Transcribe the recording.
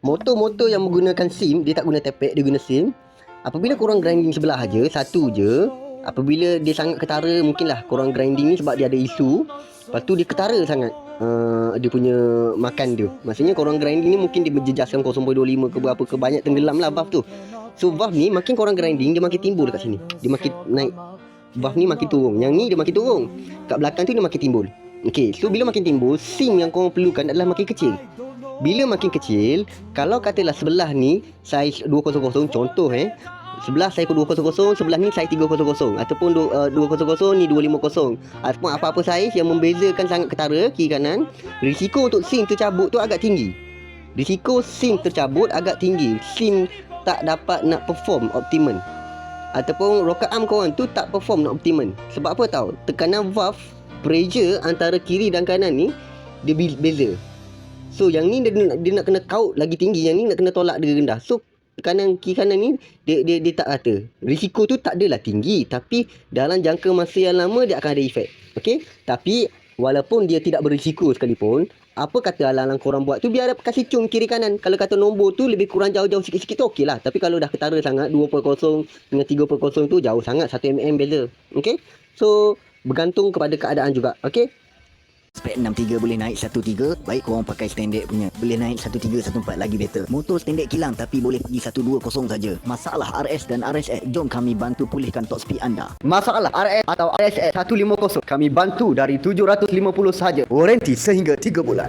Motor-motor yang menggunakan SIM, dia tak guna tailpipe, dia guna SIM. Apabila korang grinding sebelah aja, satu je, apabila dia sangat ketara, mungkinlah korang grinding ni sebab dia ada isu. Lepas tu dia ketara sangat dia punya makan dia. Maksudnya korang grinding ni mungkin dia menjejaskan 0.25 ke berapa ke, banyak tenggelam lah valve tu. So valve ni makin korang grinding, dia makin timbul dekat sini. Dia makin naik. Valve ni makin turun. Yang ni dia makin turun. Kat belakang tu dia makin timbul. Okay, so bila makin timbul, SIM yang korang perlukan adalah makin kecil. Bila makin kecil, kalau katalah sebelah ni saiz 200, contoh sebelah saiz 200, sebelah ni saiz 300, ataupun 200 ni 250, ataupun apa-apa saiz yang membezakan sangat ketara kiri kanan, risiko untuk SIM tercabut tu agak tinggi. Risiko SIM tercabut agak tinggi. SIM tak dapat nak perform optimum, ataupun rocker arm korang tu tak perform nak optimum. Sebab apa tahu? Tekanan valve, pressure antara kiri dan kanan ni dia beza. So yang ni dia nak kena kaut lagi tinggi, yang ni nak kena tolak dia rendah. So kanan kiri kanan ni dia tak rata. Risiko tu tak adalah tinggi, tapi dalam jangka masa yang lama dia akan ada efek. Okey? Tapi walaupun dia tidak berisiko sekalipun, apa kata alang-alang korang buat tu, biar kasih cung kiri kanan. Kalau kata nombor tu lebih kurang jauh-jauh sikit-sikit tu okey lah. Tapi kalau dah ketara sangat 2/0 dengan 3/0 tu jauh sangat, 1 mm beza. Okey? So bergantung kepada keadaan juga. Okey? Spek 63 boleh naik 13. Baik korang pakai standard punya, boleh naik 13, 14 lagi better. Motor standard kilang tapi boleh pergi 120 saja. Masalah RS dan RSX, jom kami bantu pulihkan top speed anda. Masalah RS atau RSX 150, kami bantu dari 750 sahaja. Warranty sehingga 3 bulan.